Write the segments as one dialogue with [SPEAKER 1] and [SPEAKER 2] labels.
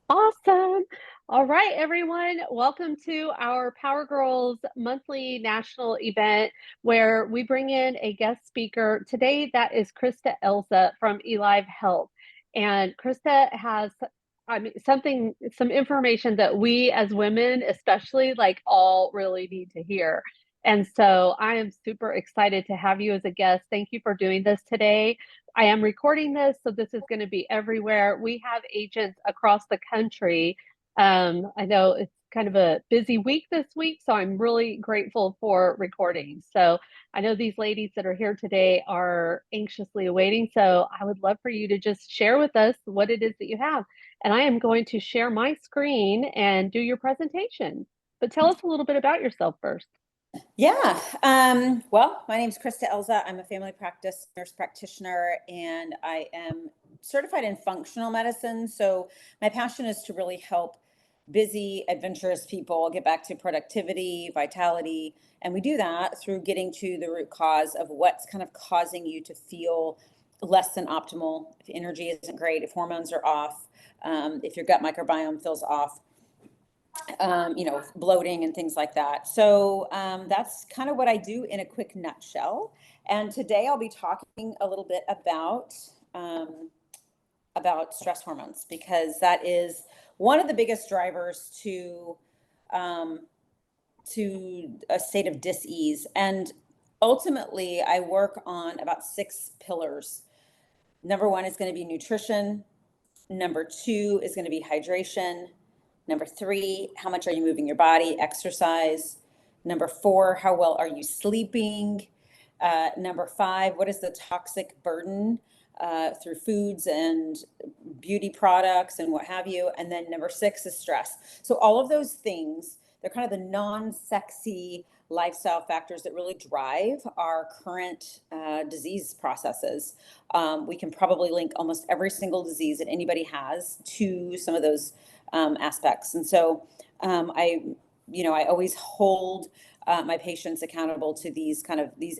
[SPEAKER 1] Awesome. All right, everyone. Welcome to our Power Girls monthly national event where we bring in a guest speaker. Today, that is Christa Elza from eLive Health. And Christa has some information that we as women, especially like all really need to hear. And so I am super excited to have you as a guest. Thank you for doing this today. I am recording this, so this is going to be everywhere. We have agents across the country. I know it's kind of a busy week this week, so I'm really grateful for recording. So I know these ladies that are here today are anxiously awaiting. So I would love for you to just share with us what it is that you have. And I am going to share my screen and do your presentation. But tell us a little bit about yourself first.
[SPEAKER 2] Yeah. Well, my name is Christa Elza. I'm a family practice nurse practitioner, and I am certified in functional medicine. So my passion is to really help busy, adventurous people get back to productivity, vitality. And we do that through getting to the root cause of what's kind of causing you to feel less than optimal. If energy isn't great, if hormones are off, if your gut microbiome feels off, bloating and things like that. So that's kind of what I do in a quick nutshell. And today I'll be talking a little bit about stress hormones, because that is one of the biggest drivers to a state of dis-ease. And ultimately, I work on about 6 pillars. Number 1 is going to be nutrition. Number 2 is going to be hydration. Number 3, how much are you moving your body? Exercise. Number 4, how well are you sleeping? Number 5, what is the toxic burden through foods and beauty products and what have you? And then number 6 is stress. So all of those things, they're kind of the non-sexy lifestyle factors that really drive our current disease processes. We can probably link almost every single disease that anybody has to some of those aspects. And so I always hold my patients accountable to these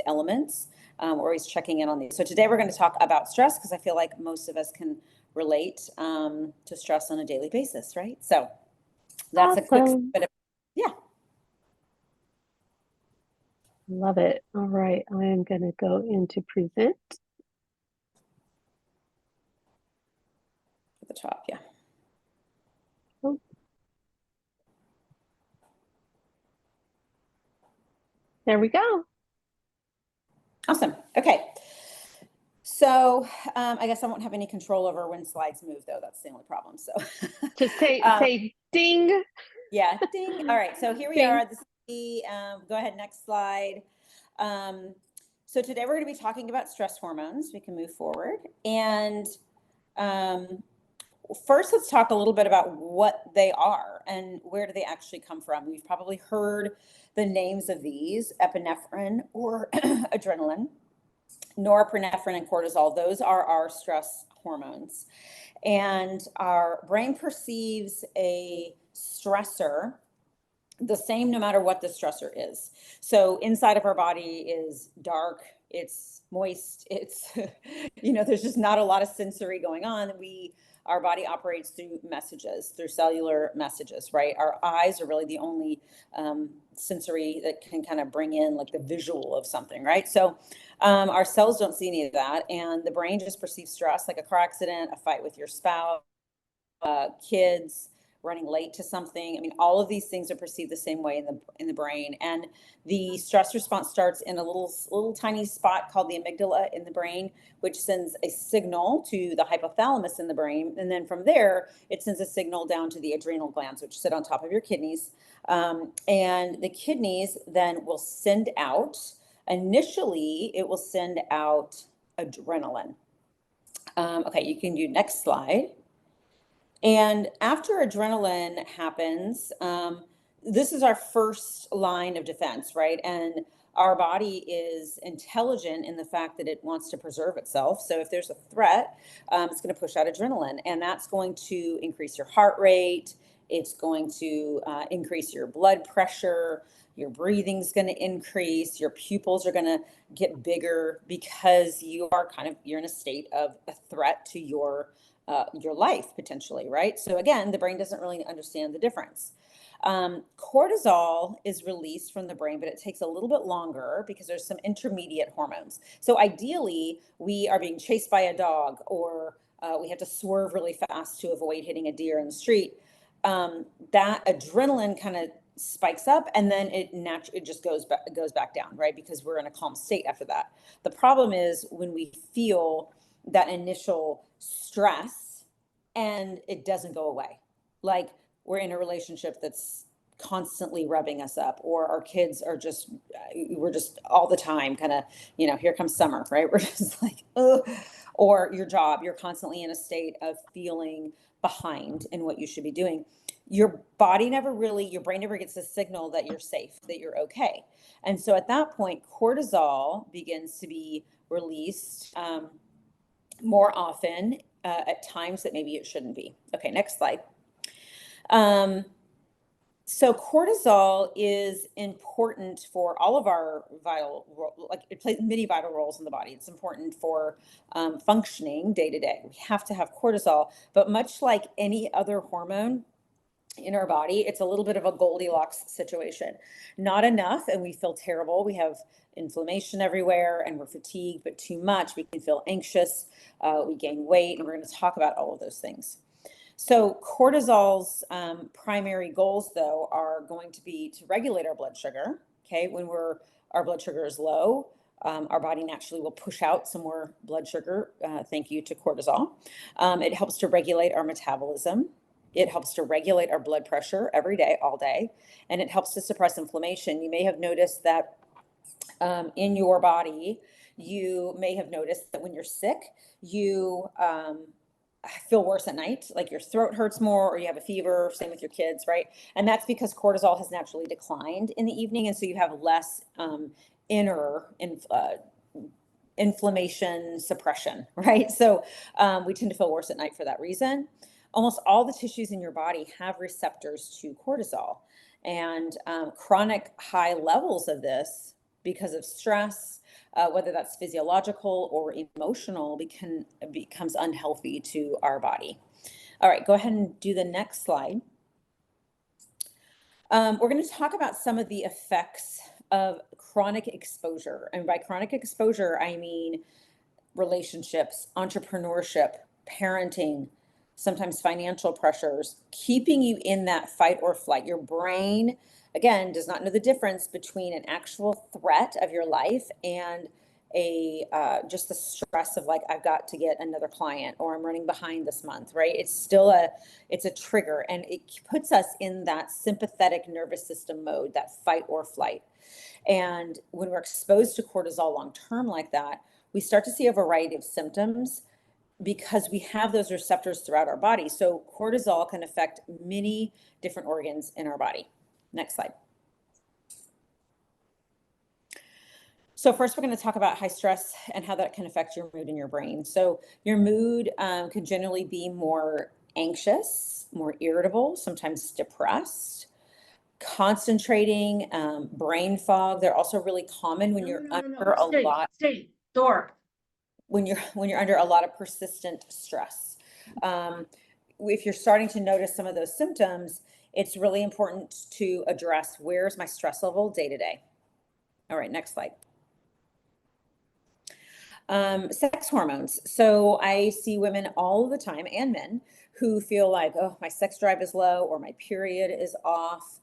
[SPEAKER 2] elements. We're always checking in on these. So today we're going to talk about stress, because I feel like most of us can relate to stress on a daily basis, right? So that's a quick bit of, yeah.
[SPEAKER 1] Love it. All right. I am going to go into present.
[SPEAKER 2] At the top, yeah.
[SPEAKER 1] Oh. There we go.
[SPEAKER 2] Awesome. Okay. So I guess I won't have any control over when slides move, though. That's the only problem. So
[SPEAKER 1] just say ding.
[SPEAKER 2] Yeah, ding. All right. So here we
[SPEAKER 1] Ding.
[SPEAKER 2] are. This is the, go ahead, next slide. So today we're going to be talking about stress hormones. We can move forward. And first, let's talk a little bit about what they are and where do they actually come from. We've probably heard the names of these: epinephrine or adrenaline, norepinephrine, and cortisol. Those are our stress hormones. And our brain perceives a stressor the same no matter what the stressor is. So inside of our body is dark, it's moist, it's there's just not a lot of sensory going on. Our body operates through messages, through cellular messages, right? Our eyes are really the only sensory that can kind of bring in like the visual of something, right? So our cells don't see any of that, and the brain just perceives stress like a car accident, a fight with your spouse, kids, running late to something. I mean, all of these things are perceived the same way in the brain. And the stress response starts in a little tiny spot called the amygdala in the brain, which sends a signal to the hypothalamus in the brain. And then from there, it sends a signal down to the adrenal glands, which sit on top of your kidneys. And the kidneys then will send out, initially, it will send out adrenaline. Okay, you can do next slide. And after adrenaline happens, this is our first line of defense, right? And our body is intelligent in the fact that it wants to preserve itself. So if there's a threat, it's going to push out adrenaline, and that's going to increase your heart rate. It's going to increase your blood pressure. Your breathing's going to increase. Your pupils are going to get bigger, because you're in a state of a threat to your your life potentially, right? So again, the brain doesn't really understand the difference. Cortisol is released from the brain, but it takes a little bit longer because there's some intermediate hormones. So ideally, we are being chased by a dog, or we have to swerve really fast to avoid hitting a deer in the street. That adrenaline kind of spikes up, and then it just goes back down, right? Because we're in a calm state after that. The problem is when we feel that initial stress and it doesn't go away. Like we're in a relationship that's constantly rubbing us up, or our kids are just, we're just all the time kind of, here comes summer, right? We're just like, ugh. Or your job, you're constantly in a state of feeling behind in what you should be doing. Your brain never gets a signal that you're safe, that you're okay. And so at that point, cortisol begins to be released more often at times that maybe it shouldn't be. Okay, next slide. So cortisol is important for all of our it plays many vital roles in the body. It's important for functioning day to day. We have to have cortisol, but much like any other hormone in our body, it's a little bit of a Goldilocks situation. Not enough, and we feel terrible. We have inflammation everywhere, and we're fatigued, but too much, we can feel anxious, we gain weight, and we're going to talk about all of those things. So cortisol's primary goals, though, are going to be to regulate our blood sugar. Okay, when our blood sugar is low, our body naturally will push out some more blood sugar. Thank you to cortisol. It helps to regulate our metabolism. It helps to regulate our blood pressure every day, all day, and it helps to suppress inflammation. You may have noticed that in your body, you may have noticed that when you're sick, you feel worse at night, like your throat hurts more, or you have a fever. Same with your kids, right? And that's because cortisol has naturally declined in the evening, and so you have less inner inflammation suppression, right? So we tend to feel worse at night for that reason. Almost all the tissues in your body have receptors to cortisol, and chronic high levels of this because of stress, whether that's physiological or emotional, becomes unhealthy to our body. All right, go ahead and do the next slide. We're going to talk about some of the effects of chronic exposure. And by chronic exposure, I mean relationships, entrepreneurship, parenting, sometimes financial pressures, keeping you in that fight or flight. Your brain, again, does not know the difference between an actual threat of your life and just the stress of like, I've got to get another client, or I'm running behind this month, right? It's a trigger, and it puts us in that sympathetic nervous system mode, that fight or flight. And when we're exposed to cortisol long term like that, we start to see a variety of symptoms because we have those receptors throughout our body. So cortisol can affect many different organs in our body. Next slide. So first, we're going to talk about high stress and how that can affect your mood and your brain. So your mood can generally be more anxious, more irritable, sometimes depressed, concentrating, brain fog. They're also really common when you're under a lot.
[SPEAKER 3] Stay, door.
[SPEAKER 2] When you're under a lot of persistent stress. If you're starting to notice some of those symptoms, it's really important to address, where's my stress level day to day. All right, next slide. Sex hormones. So I see women all the time, and men, who feel like, oh, my sex drive is low, or my period is off.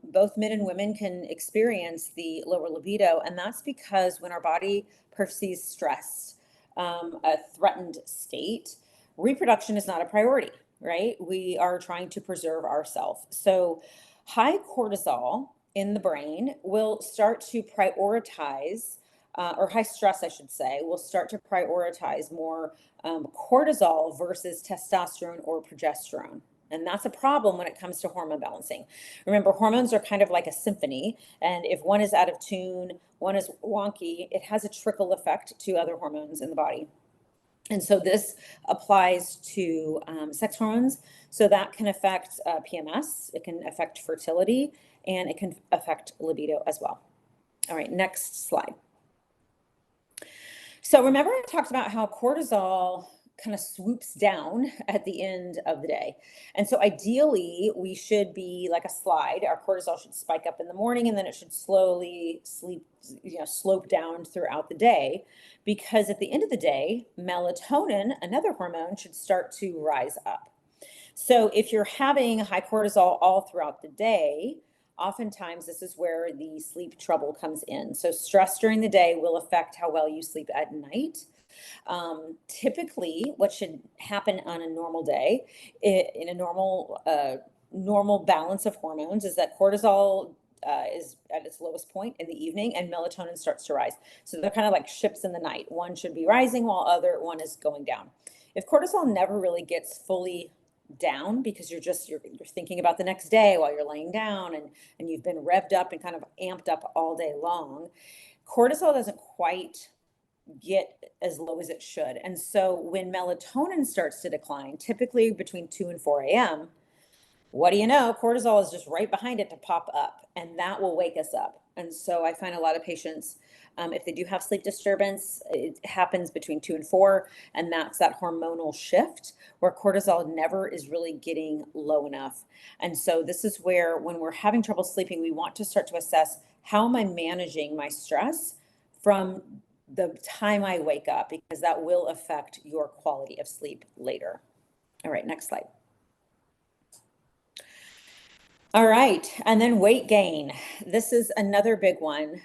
[SPEAKER 2] Both men and women can experience the lower libido, and that's because when our body perceives stress, a threatened state, reproduction is not a priority, right? We are trying to preserve ourselves. So high cortisol in the brain will start to prioritize, or high stress, I should say, will start to prioritize more cortisol versus testosterone or progesterone. And that's a problem when it comes to hormone balancing. Remember, hormones are kind of like a symphony. And if one is out of tune, one is wonky, it has a trickle effect to other hormones in the body. And so this applies to sex hormones. So that can affect PMS, it can affect fertility, and it can affect libido as well. All right, next slide. So remember I talked about how cortisol kind of swoops down at the end of the day. And so ideally we should be like a slide. Our cortisol should spike up in the morning and then it should slowly slope down throughout the day, because at the end of the day, melatonin, another hormone, should start to rise up. So if you're having high cortisol all throughout the day, oftentimes this is where the sleep trouble comes in. So stress during the day will affect how well you sleep at night. Typically, what should happen on a normal day, in a normal balance of hormones, is that cortisol is at its lowest point in the evening and melatonin starts to rise. So they're kind of like ships in the night. One should be rising while other one is going down. If cortisol never really gets fully down, because you're thinking about the next day while you're laying down, and you've been revved up and kind of amped up all day long, cortisol doesn't quite get as low as it should. And so when melatonin starts to decline, typically between 2 and 4 a.m., what do you know? Cortisol is just right behind it to pop up, and that will wake us up. And so I find a lot of patients, if they do have sleep disturbance, it happens between 2 and 4, and that's that hormonal shift where cortisol never is really getting low enough. And so this is where, when we're having trouble sleeping, we want to start to assess, how am I managing my stress from the time I wake up, because that will affect your quality of sleep later. All right, next slide. All right, and then weight gain. This is another big one.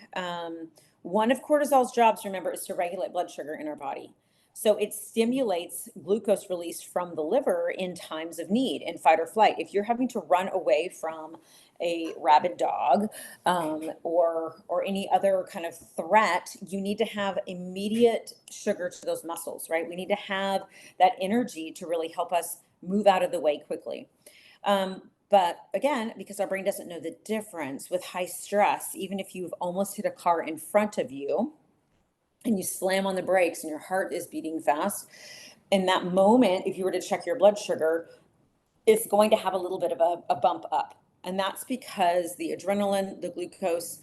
[SPEAKER 2] One of cortisol's jobs, remember, is to regulate blood sugar in our body. So it stimulates glucose release from the liver in times of need, in fight or flight. If you're having to run away from a rabid dog, or any other kind of threat, you need to have immediate sugar to those muscles, right? We need to have that energy to really help us move out of the way quickly. But again, because our brain doesn't know the difference with high stress, even if you've almost hit a car in front of you and you slam on the brakes and your heart is beating fast, in that moment, if you were to check your blood sugar, it's going to have a little bit of a bump up. And that's because the adrenaline, the glucose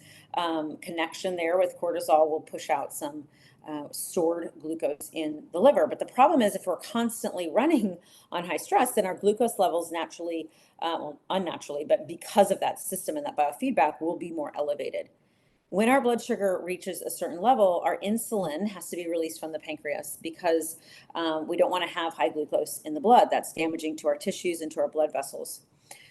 [SPEAKER 2] connection there with cortisol will push out some stored glucose in the liver. But the problem is, if we're constantly running on high stress, then our glucose levels naturally, well, unnaturally, but because of that system and that biofeedback, will be more elevated. When our blood sugar reaches a certain level, our insulin has to be released from the pancreas, because we don't want to have high glucose in the blood. That's damaging to our tissues and to our blood vessels.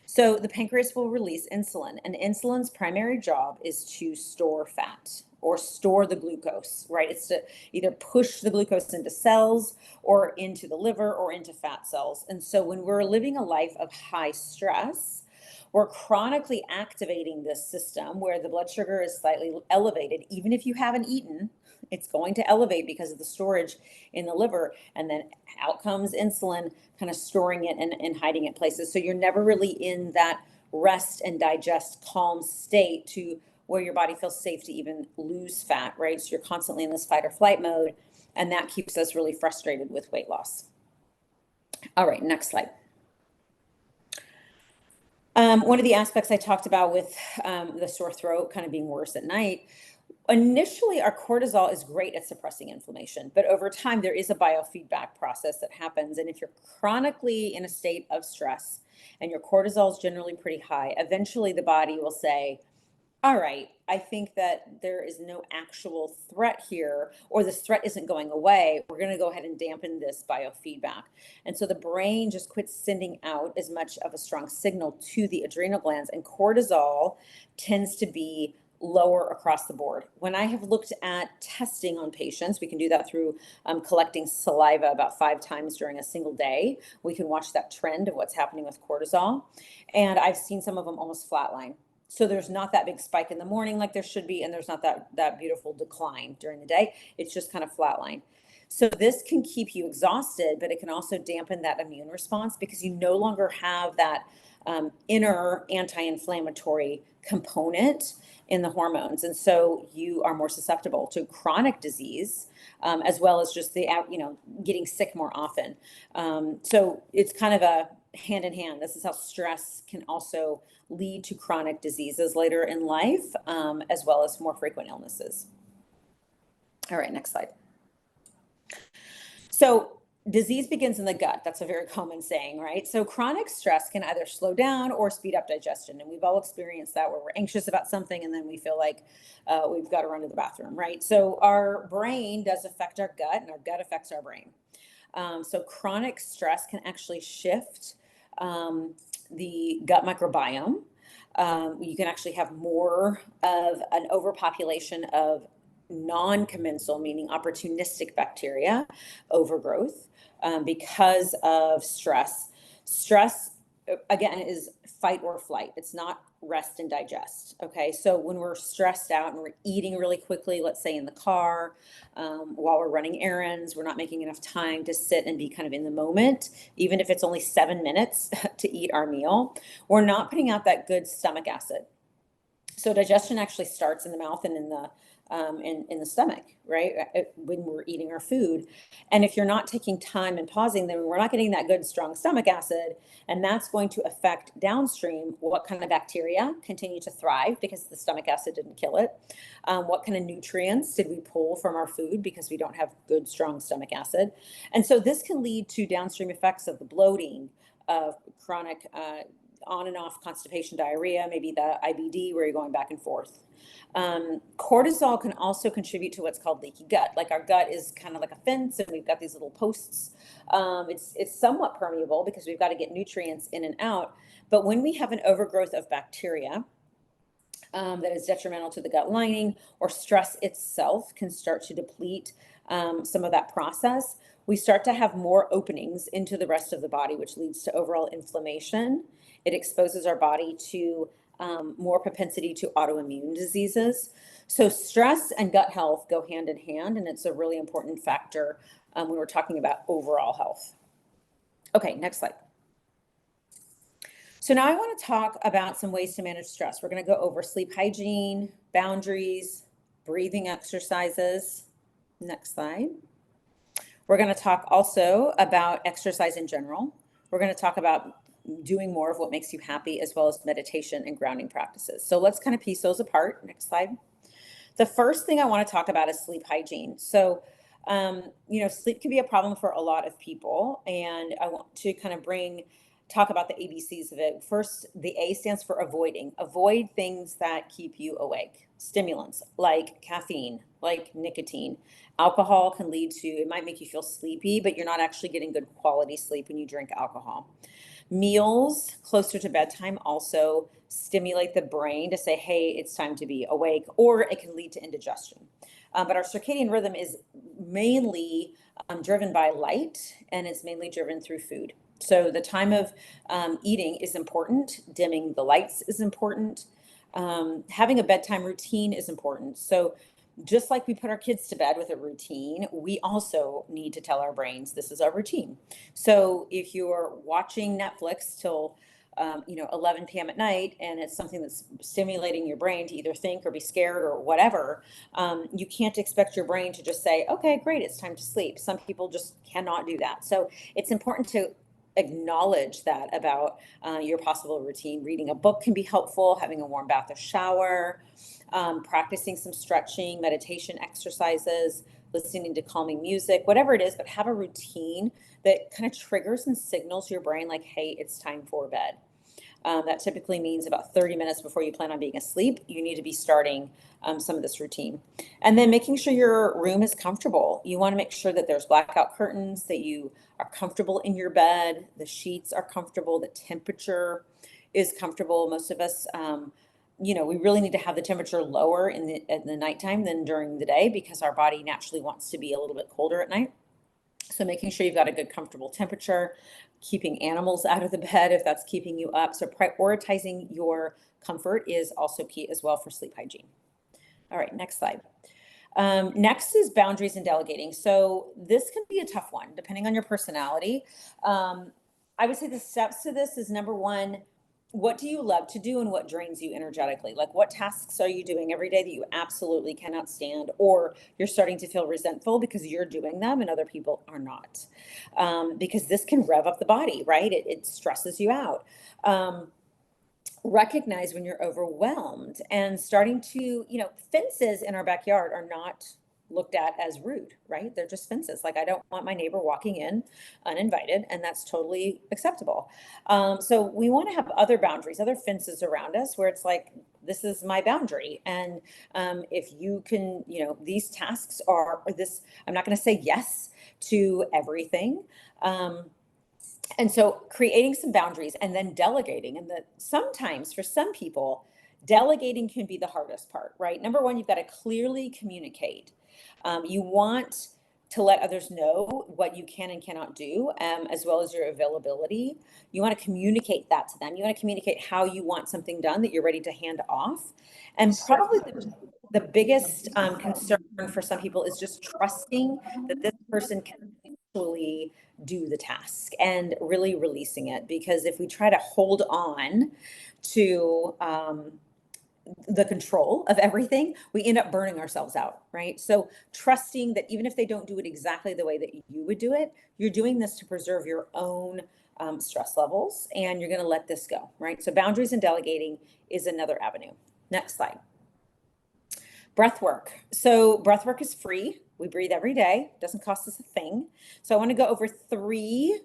[SPEAKER 2] So the pancreas will release insulin, and insulin's primary job is to store fat or store the glucose, right? It's to either push the glucose into cells or into the liver or into fat cells. And so when we're living a life of high stress, we're chronically activating this system where the blood sugar is slightly elevated. Even if you haven't eaten, it's going to elevate because of the storage in the liver. And then out comes insulin, kind of storing it and hiding it places. So you're never really in that rest and digest calm state to where your body feels safe to even lose fat, right? So you're constantly in this fight or flight mode. And that keeps us really frustrated with weight loss. All right, next slide. One of the aspects I talked about with the sore throat kind of being worse at night, initially our cortisol is great at suppressing inflammation, but over time there is a biofeedback process that happens. And if you're chronically in a state of stress and your cortisol is generally pretty high, eventually the body will say, all right, I think that there is no actual threat here, or this threat isn't going away. We're going to go ahead and dampen this biofeedback. And so the brain just quits sending out as much of a strong signal to the adrenal glands, and cortisol tends to be lower across the board. When I have looked at testing on patients, we can do that through collecting saliva about 5 times during a single day. We can watch that trend of what's happening with cortisol. And I've seen some of them almost flatline. So there's not that big spike in the morning like there should be, and there's not that beautiful decline during the day. It's just kind of flatline. So this can keep you exhausted, but it can also dampen that immune response, because you no longer have that inner anti-inflammatory component in the hormones. And so you are more susceptible to chronic disease, as well as just the, getting sick more often. So it's kind of a hand in hand. This is how stress can also lead to chronic diseases later in life, as well as more frequent illnesses. All right, next slide. So disease begins in the gut. That's a very common saying, right? So chronic stress can either slow down or speed up digestion. And we've all experienced that, where we're anxious about something and then we feel like we've got to run to the bathroom, right? So our brain does affect our gut, and our gut affects our brain. So chronic stress can actually shift the gut microbiome. You can actually have more of an overpopulation of non-commensal, meaning opportunistic bacteria overgrowth, because of stress. Stress, again, is fight or flight. It's not rest and digest. Okay. So when we're stressed out and we're eating really quickly, let's say in the car, while we're running errands, we're not making enough time to sit and be kind of in the moment, even if it's only 7 minutes to eat our meal, we're not putting out that good stomach acid. So digestion actually starts in the mouth and in the stomach, right? When we're eating our food. And if you're not taking time and pausing, then we're not getting that good, strong stomach acid. And that's going to affect downstream what kind of bacteria continue to thrive because the stomach acid didn't kill it. What kind of nutrients did we pull from our food because we don't have good, strong stomach acid? And so this can lead to downstream effects of the bloating, of chronic on and off constipation, diarrhea, maybe the IBD where you're going back and forth. Cortisol can also contribute to what's called leaky gut. Like our gut is kind of like a fence, and we've got these little posts. It's somewhat permeable because we've got to get nutrients in and out. But when we have an overgrowth of bacteria, that is detrimental to the gut lining, or stress itself can start to deplete some of that process. We start to have more openings into the rest of the body, which leads to overall inflammation. It exposes our body to more propensity to autoimmune diseases. So stress and gut health go hand in hand, and it's a really important factor when we're talking about overall health. Okay, next slide. So now I want to talk about some ways to manage stress. We're going to go over sleep hygiene, boundaries, breathing exercises. Next slide. We're going to talk also about exercise in general. We're going to talk about doing more of what makes you happy, as well as meditation and grounding practices. So let's kind of piece those apart. Next slide. The first thing I want to talk about is sleep hygiene. So, sleep can be a problem for a lot of people, and I want to kind of talk about the ABCs of it. First, the A stands for avoiding. Avoid things that keep you awake. Stimulants like caffeine, like nicotine. Alcohol can lead to, it might make you feel sleepy, but you're not actually getting good quality sleep when you drink alcohol. Meals closer to bedtime also stimulate the brain to say, hey, it's time to be awake, or it can lead to indigestion. But our circadian rhythm is mainly driven by light, and it's mainly driven through food. So the time of eating is important. Dimming the lights is important. Having a bedtime routine is important. So just like we put our kids to bed with a routine, we also need to tell our brains this is our routine. So if you're watching Netflix till 11 p.m. at night, and it's something that's stimulating your brain to either think or be scared or whatever, you can't expect your brain to just say, okay, great, it's time to sleep. Some people just cannot do that. So it's important to acknowledge that about your possible routine. Reading a book can be helpful, having a warm bath or shower, practicing some stretching, meditation exercises, listening to calming music, whatever it is, but have a routine that kind of triggers and signals your brain like, hey, it's time for bed. That typically means about 30 minutes before you plan on being asleep, you need to be starting some of this routine. And then making sure your room is comfortable. You want to make sure that there's blackout curtains, that you are comfortable in your bed, the sheets are comfortable, the temperature is comfortable. Most of us, we really need to have the temperature lower in the nighttime than during the day, because our body naturally wants to be a little bit colder at night. So making sure you've got a good comfortable temperature, keeping animals out of the bed if that's keeping you up. So prioritizing your comfort is also key as well for sleep hygiene. All right, next slide. Next is boundaries and delegating. So this can be a tough one depending on your personality. I would say the steps to this is, number one, what do you love to do and what drains you energetically? Like, what tasks are you doing every day that you absolutely cannot stand, or you're starting to feel resentful because you're doing them and other people are not? Because this can rev up the body, right? It stresses you out. Recognize when you're overwhelmed, and starting to, fences in our backyard are not looked at as rude, right? They're just fences. Like, I don't want my neighbor walking in uninvited, and that's totally acceptable. So we want to have other boundaries, other fences around us where it's like, this is my boundary. And if you can, these tasks are, or this, I'm not going to say yes to everything. And so creating some boundaries and then delegating. And that sometimes for some people, delegating can be the hardest part, right? Number one, you've got to clearly communicate. You want to let others know what you can and cannot do, as well as your availability. You want to communicate that to them. You want to communicate how you want something done that you're ready to hand off. And probably the biggest concern for some people is just trusting that this person can actually do the task and really releasing it. Because if we try to hold on to the control of everything, we end up burning ourselves out, right? So trusting that even if they don't do it exactly the way that you would do it, you're doing this to preserve your own stress levels, and you're going to let this go, right? So boundaries and delegating is another avenue. Next slide. Breath work. So breath work is free. We breathe every day. Doesn't cost us a thing. So I want to go over 3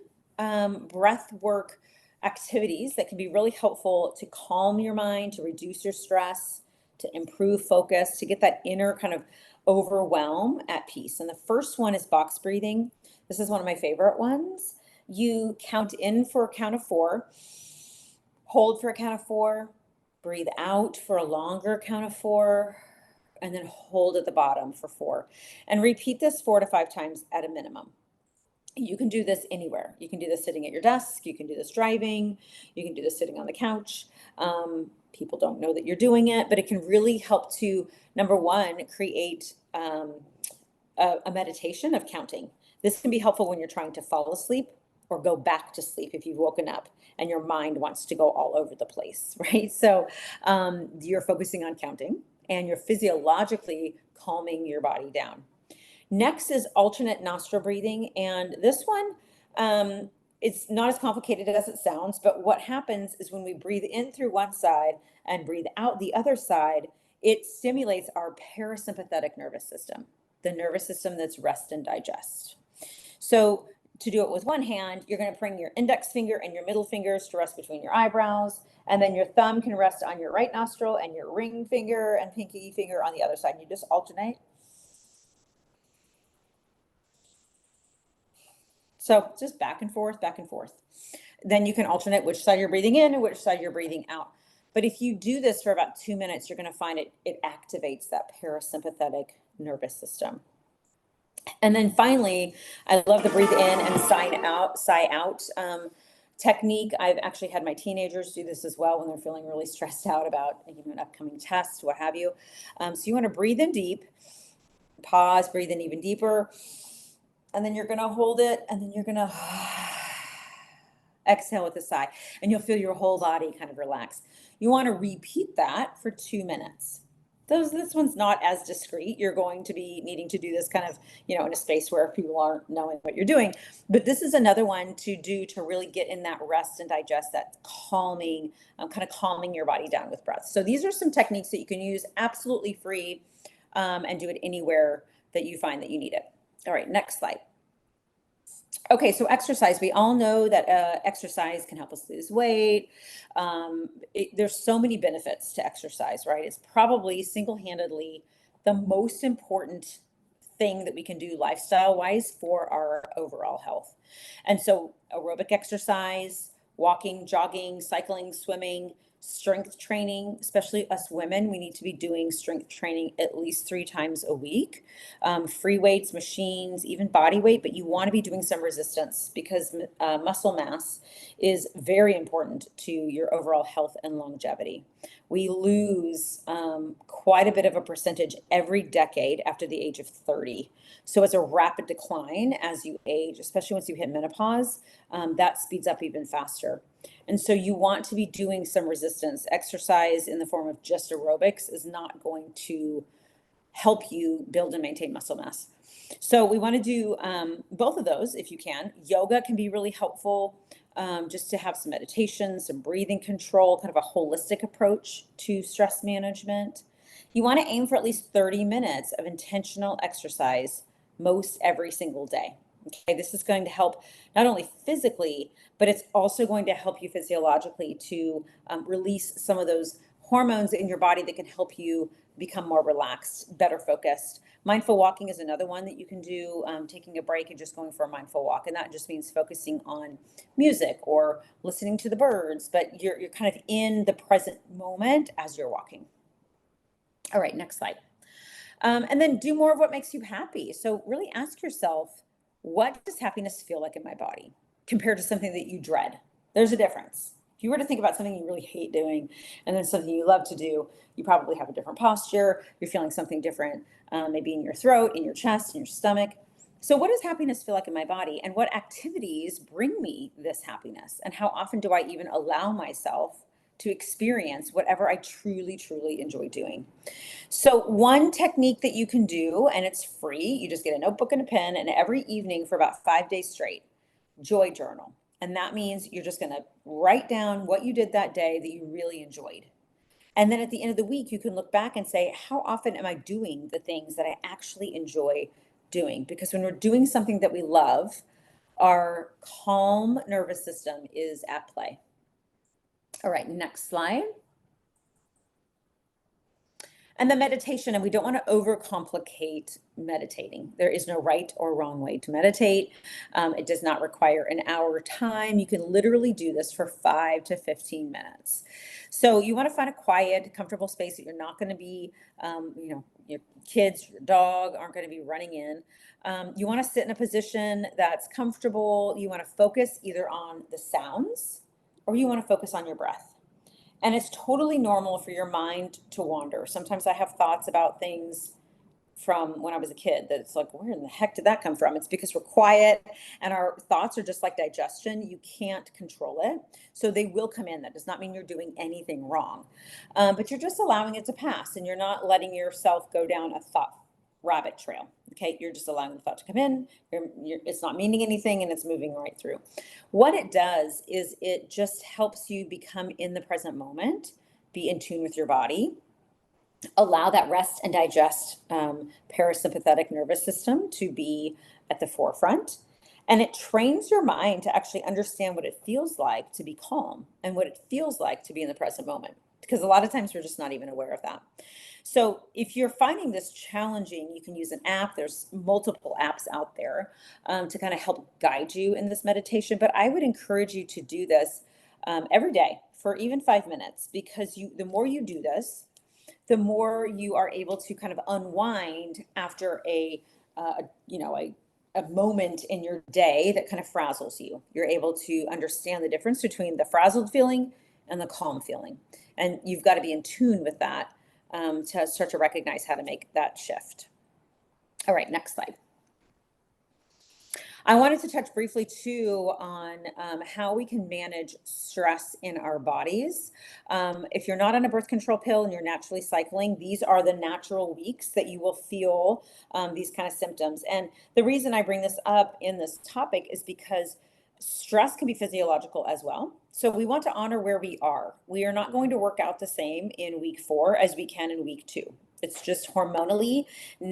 [SPEAKER 2] breath work activities that can be really helpful to calm your mind, to reduce your stress, to improve focus, to get that inner kind of overwhelm at peace. And the first one is box breathing. This is one of my favorite ones. You count in for a count of 4, hold for a count of 4, breathe out for a longer count of 4, and then hold at the bottom for 4. And repeat this 4 to 5 times at a minimum. You can do this anywhere. You can do this sitting at your desk. You can do this driving. You can do this sitting on the couch. People don't know that you're doing it, but it can really help to, number one, create a meditation of counting. This can be helpful when you're trying to fall asleep or go back to sleep if you've woken up and your mind wants to go all over the place, right? So you're focusing on counting and you're physiologically calming your body down. Next is alternate nostril breathing. And this one, it's not as complicated as it sounds, but what happens is when we breathe in through one side and breathe out the other side, it stimulates our parasympathetic nervous system, the nervous system that's rest and digest. So to do it with one hand, you're going to bring your index finger and your middle fingers to rest between your eyebrows. And then your thumb can rest on your right nostril and your ring finger and pinky finger on the other side. And you just alternate. So just back and forth, back and forth. Then you can alternate which side you're breathing in and which side you're breathing out. But if you do this for about 2 minutes, you're going to find it activates that parasympathetic nervous system. And then finally, I love the breathe in and sigh out technique. I've actually had my teenagers do this as well when they're feeling really stressed out about an upcoming test, what have you. So you want to breathe in deep, pause, breathe in even deeper, and then you're going to hold it, and then you're going to exhale with a sigh, and you'll feel your whole body kind of relax. You want to repeat that for 2 minutes. This one's not as discreet. You're going to be needing to do this kind of, in a space where people aren't knowing what you're doing. But this is another one to do to really get in that rest and digest, that calming, kind of calming your body down with breath. So these are some techniques that you can use absolutely free, and do it anywhere that you find that you need it. All right, next slide. Okay, so exercise. We all know that exercise can help us lose weight. There's so many benefits to exercise, right? It's probably single-handedly the most important thing that we can do lifestyle-wise for our overall health. And so aerobic exercise, walking, jogging, cycling, swimming, strength training, especially us women, we need to be doing strength training at least 3 times a week. Free weights, machines, even body weight, but you want to be doing some resistance because muscle mass is very important to your overall health and longevity. We lose quite a bit of a percentage every decade after the age of 30. So it's a rapid decline as you age, especially once you hit menopause. That speeds up even faster. And so you want to be doing some resistance. Exercise in the form of just aerobics is not going to help you build and maintain muscle mass. So we want to do both of those if you can. Yoga can be really helpful, just to have some meditation, some breathing control, kind of a holistic approach to stress management. You want to aim for at least 30 minutes of intentional exercise most every single day. Okay, this is going to help not only physically, but it's also going to help you physiologically to release some of those hormones in your body that can help you become more relaxed, better focused. Mindful walking is another one that you can do, taking a break and just going for a mindful walk. And that just means focusing on music or listening to the birds, but you're kind of in the present moment as you're walking. All right, next slide. And then do more of what makes you happy. So really ask yourself, what does happiness feel like in my body compared to something that you dread? There's a difference. If you were to think about something you really hate doing and then something you love to do, you probably have a different posture. You're feeling something different, maybe in your throat, in your chest, in your stomach. So what does happiness feel like in my body? And what activities bring me this happiness? And how often do I even allow myself to experience whatever I truly, truly enjoy doing? So one technique that you can do, and it's free, you just get a notebook and a pen, and every evening for about 5 days straight, joy journal. And that means you're just going to write down what you did that day that you really enjoyed. And then at the end of the week, you can look back and say, how often am I doing the things that I actually enjoy doing? Because when we're doing something that we love, our calm nervous system is at play. All right, next slide. And the meditation, and we don't want to overcomplicate meditating. There is no right or wrong way to meditate. It does not require an hour time. You can literally do this for 5 to 15 minutes. So you want to find a quiet, comfortable space that you're not going to be, your kids, your dog aren't going to be running in. You want to sit in a position that's comfortable. You want to focus either on the sounds or you want to focus on your breath. And it's totally normal for your mind to wander. Sometimes I have thoughts about things from when I was a kid that it's like, where in the heck did that come from? It's because we're quiet and our thoughts are just like digestion. You can't control it. So they will come in. That does not mean you're doing anything wrong, but you're just allowing it to pass and you're not letting yourself go down a thought rabbit trail. Okay, you're just allowing the thought to come in. It's not meaning anything and it's moving right through. What it does is it just helps you become in the present moment, be in tune with your body, allow that rest and digest parasympathetic nervous system to be at the forefront. And it trains your mind to actually understand what it feels like to be calm and what it feels like to be in the present moment. Because a lot of times we're just not even aware of that. So if you're finding this challenging, you can use an app. There's multiple apps out there to kind of help guide you in this meditation. But I would encourage you to do this every day for even 5 minutes, because the more you do this, the more you are able to kind of unwind after a moment in your day that kind of frazzles you. You're able to understand the difference between the frazzled feeling and the calm feeling. And you've got to be in tune with that to start to recognize how to make that shift. All right, next slide. I wanted to touch briefly too on how we can manage stress in our bodies. If you're not on a birth control pill and you're naturally cycling, these are the natural weeks that you will feel these kind of symptoms. And the reason I bring this up in this topic is because stress can be physiological as well. So we want to honor where we are. We are not going to work out the same in week 4 as we can in week 2. It's just hormonally we're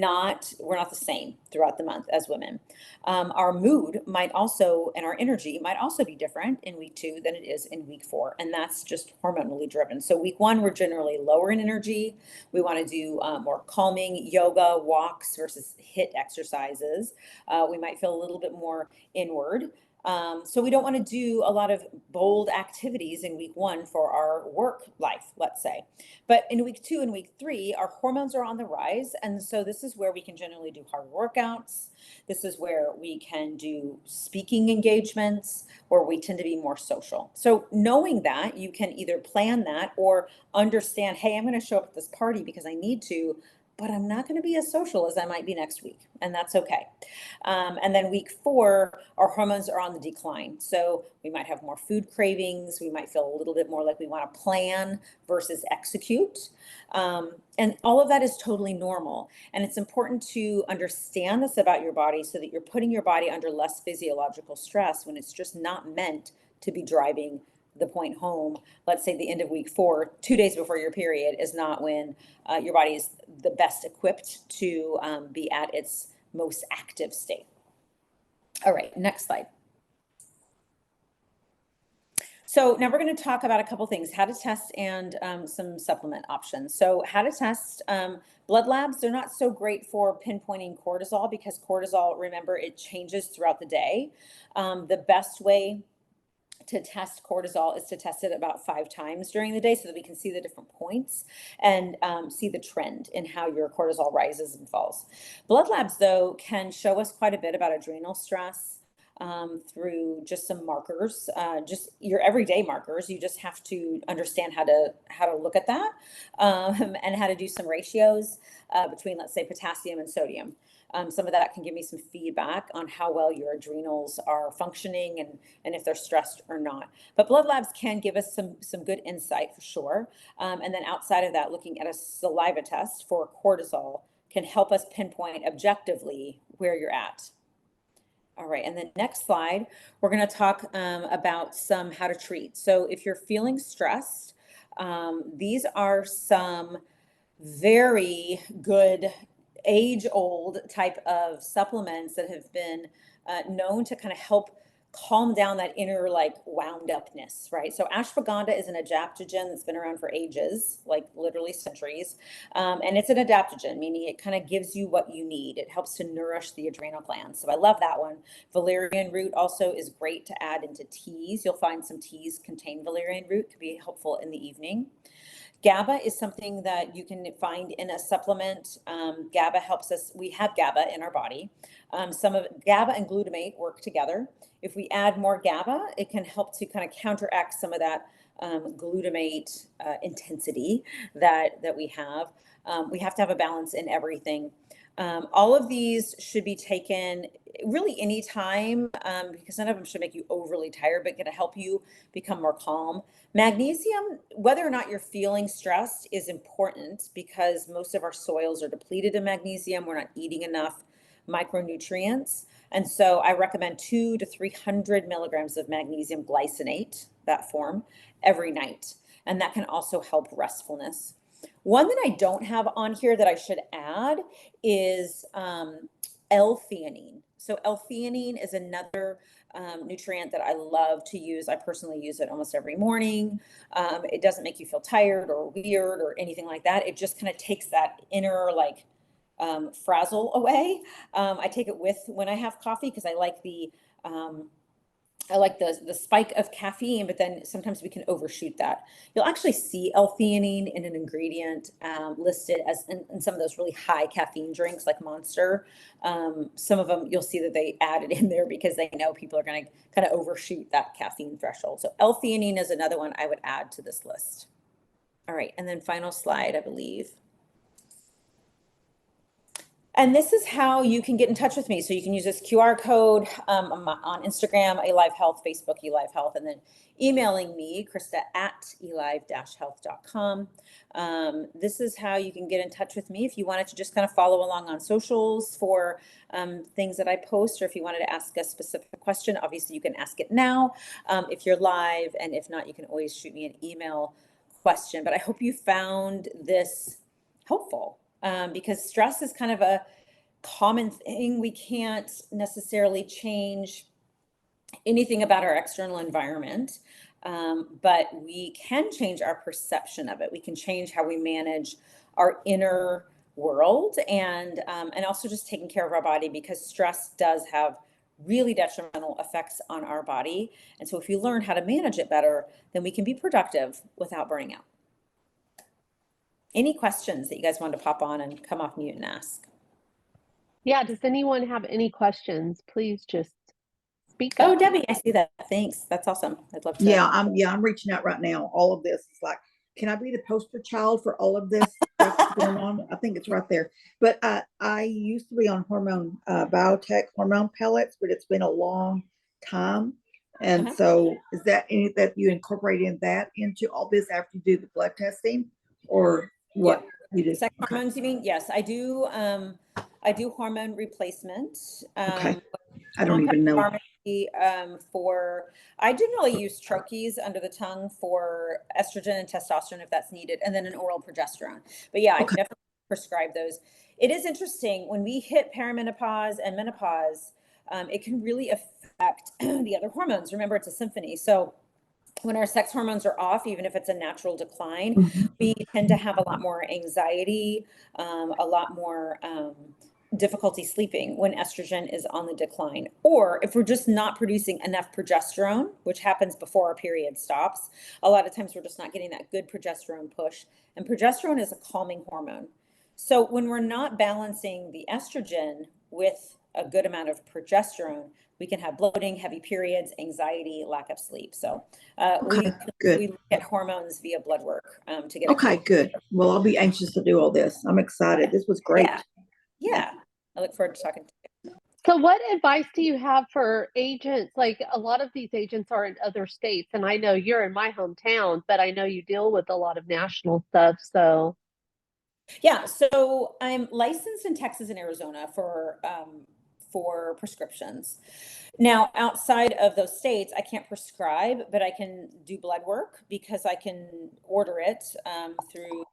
[SPEAKER 2] not the same throughout the month as women. Our mood might also, and our energy might also be different in week 2 than it is in week 4. And that's just hormonally driven. So week 1, we're generally lower in energy. We want to do more calming yoga, walks versus HIIT exercises. We might feel a little bit more inward. So we don't want to do a lot of bold activities in week 1 for our work life, let's say. But in week 2 and week 3, our hormones are on the rise. And so this is where we can generally do hard workouts. This is where we can do speaking engagements, or we tend to be more social. So knowing that, you can either plan that or understand, hey, I'm going to show up at this party because I need to, but I'm not going to be as social as I might be next week. And that's okay. And then week 4, our hormones are on the decline. So we might have more food cravings. We might feel a little bit more like we want to plan versus execute. And all of that is totally normal. And it's important to understand this about your body so that you're putting your body under less physiological stress when it's just not meant to be driving the point home, let's say the end of week 4, 2 days before your period, is not when your body is the best equipped to be at its most active state. All right, next slide. So now we're going to talk about a couple things, how to test and some supplement options. So how to test blood labs, they're not so great for pinpointing cortisol because cortisol, remember, it changes throughout the day. The best way to test cortisol is to test it about 5 times during the day so that we can see the different points and see the trend in how your cortisol rises and falls. Blood labs, though, can show us quite a bit about adrenal stress through just some markers, just your everyday markers. You just have to understand how to look at that and how to do some ratios between, let's say, potassium and sodium. Some of that can give me some feedback on how well your adrenals are functioning and if they're stressed or not. But blood labs can give us some good insight for sure. And then outside of that, looking at a saliva test for cortisol can help us pinpoint objectively where you're at. All right, and then next slide, we're going to talk about some how to treat. So if you're feeling stressed, these are some very good age-old type of supplements that have been known to kind of help calm down that inner like wound upness, right? So ashwagandha is an adaptogen that's been around for ages, like literally centuries. And it's an adaptogen, meaning it kind of gives you what you need. It helps to nourish the adrenal glands. So I love that one. Valerian root also is great to add into teas. You'll find some teas contain valerian root, could be helpful in the evening. GABA is something that you can find in a supplement. GABA helps us, we have GABA in our body. Some of GABA and glutamate work together. If we add more GABA, it can help to kind of counteract some of that glutamate intensity that we have. We have to have a balance in everything. All of these should be taken really anytime because none of them should make you overly tired, but going to help you become more calm. Magnesium, whether or not you're feeling stressed, is important because most of our soils are depleted in magnesium. We're not eating enough micronutrients. And so I recommend 200 to 300 milligrams of magnesium glycinate, that form, every night. And that can also help restfulness. One that I don't have on here that I should add is L-theanine. So L-theanine is another nutrient that I love to use. I personally use it almost every morning. It doesn't make you feel tired or weird or anything like that. It just kind of takes that inner like frazzle away. I take it with when I have coffee because I like the spike of caffeine, but then sometimes we can overshoot that. You'll actually see L-theanine in an ingredient listed as in some of those really high caffeine drinks like Monster. Some of them you'll see that they add it in there because they know people are going to kind of overshoot that caffeine threshold. So L-theanine is another one I would add to this list. All right, and then final slide, I believe. And this is how you can get in touch with me. So you can use this QR code on Instagram, Alive Health, Facebook, Alive Health, and then emailing me, Christa at alive-health.com. This is how you can get in touch with me if you wanted to just kind of follow along on socials for things that I post, or if you wanted to ask a specific question, obviously you can ask it now if you're live, and if not, you can always shoot me an email question. But I hope you found this helpful. Because stress is kind of a common thing. We can't necessarily change anything about our external environment, but we can change our perception of it. We can change how we manage our inner world and also just taking care of our body, because stress does have really detrimental effects on our body. And so if you learn how to manage it better, then we can be productive without burning out. Any questions that you guys wanted to pop on and come off mute and ask?
[SPEAKER 1] Yeah, does anyone have any questions? Please just speak
[SPEAKER 2] Oh,
[SPEAKER 1] up.
[SPEAKER 2] Debbie, I see that. Thanks. That's awesome. I'd love to.
[SPEAKER 3] Yeah, I'm reaching out right now. All of this is like, can I be the poster child for all of this stuff that's going on? I think it's right there. But I used to be on hormone biotech hormone pellets, but it's been a long time. And so is that any that you incorporated that into all this after you do the blood testing, or what you do?
[SPEAKER 2] Sex hormones, you mean? Yes, I do. I do hormone replacement.
[SPEAKER 3] Okay. I don't even know.
[SPEAKER 2] I generally use troches under the tongue for estrogen and testosterone if that's needed, and then an oral progesterone. But yeah, I can definitely prescribe those. It is interesting when we hit perimenopause and menopause, it can really affect the other hormones. Remember, it's a symphony. So when our sex hormones are off, even if it's a natural decline, we tend to have a lot more anxiety, a lot more difficulty sleeping when estrogen is on the decline. Or if we're just not producing enough progesterone, which happens before our period stops, a lot of times we're just not getting that good progesterone push. And progesterone is a calming hormone. So when we're not balancing the estrogen with a good amount of progesterone, we can have bloating, heavy periods, anxiety, lack of sleep. So
[SPEAKER 3] Okay, good.
[SPEAKER 2] we look at hormones via blood work to get.
[SPEAKER 3] Okay, good. Well, I'll be anxious to do all this. I'm excited. This was great.
[SPEAKER 2] Yeah. I look forward to talking to you.
[SPEAKER 1] So what advice do you have for agents? Like a lot of these agents are in other states, and I know you're in my hometown, but I know you deal with a lot of national stuff. So
[SPEAKER 2] yeah, so I'm licensed in Texas and Arizona for prescriptions. Now, outside of those states, I can't prescribe, but I can do blood work because I can order it through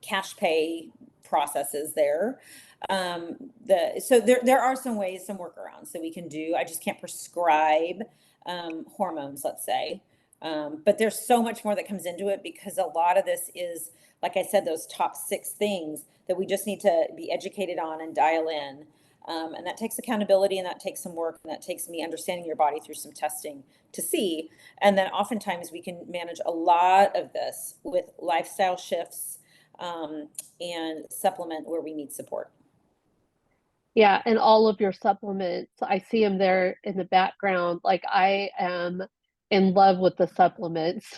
[SPEAKER 2] cash pay processes there. So there are some ways, some workarounds that we can do. I just can't prescribe hormones, let's say. But there's so much more that comes into it because a lot of this is, like I said, those top 6 things that we just need to be educated on and dial in. And that takes accountability, and that takes some work, and that takes me understanding your body through some testing to see. And then oftentimes we can manage a lot of this with lifestyle shifts and supplement where we need support.
[SPEAKER 1] yeah, and all of your supplements, I see them there in the background. Like I am in love with the supplements.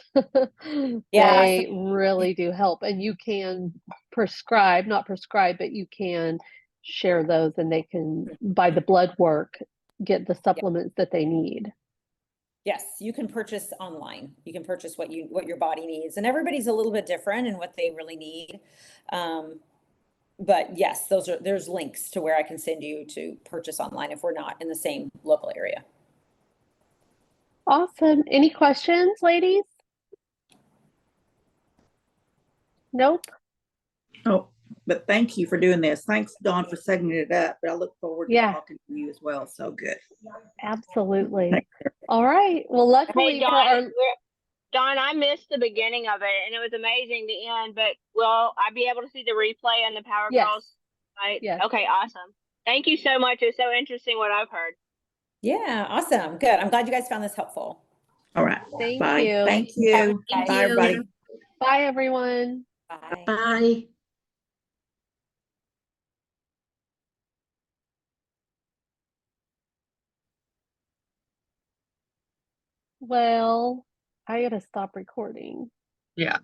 [SPEAKER 2] Yeah.
[SPEAKER 1] They really do help. And you can prescribe, not prescribe, but you can share those and they can, by the blood work, get the supplements that they need.
[SPEAKER 2] Yes, you can purchase online. You can purchase what your body needs, and everybody's a little bit different in what they really need. But yes, there's links to where I can send you to purchase online if we're not in the same local area.
[SPEAKER 1] Awesome. Any questions, ladies? Nope.
[SPEAKER 3] Oh, but thank you for doing this. Thanks, Dawn, for setting it up. But I look forward to
[SPEAKER 1] Yeah.
[SPEAKER 3] talking to you as well. So good.
[SPEAKER 1] Absolutely. All right. Well, luckily
[SPEAKER 4] Hey,
[SPEAKER 1] for our
[SPEAKER 4] Dawn, I missed the beginning of it, and it was amazing the end. But will I be able to see the replay on the Power
[SPEAKER 1] yes,
[SPEAKER 4] Girls site?
[SPEAKER 1] yes.
[SPEAKER 4] Okay, awesome. Thank you so much. It's so interesting what I've heard.
[SPEAKER 2] Yeah, awesome. Good. I'm glad you guys found this helpful.
[SPEAKER 3] All right.
[SPEAKER 1] Thank
[SPEAKER 3] Bye.
[SPEAKER 1] you.
[SPEAKER 3] Thank you.
[SPEAKER 2] Thank
[SPEAKER 3] Bye,
[SPEAKER 2] you.
[SPEAKER 3] everybody.
[SPEAKER 1] Bye, everyone.
[SPEAKER 2] Bye.
[SPEAKER 3] Bye.
[SPEAKER 1] Well, I gotta stop recording.
[SPEAKER 5] Yeah.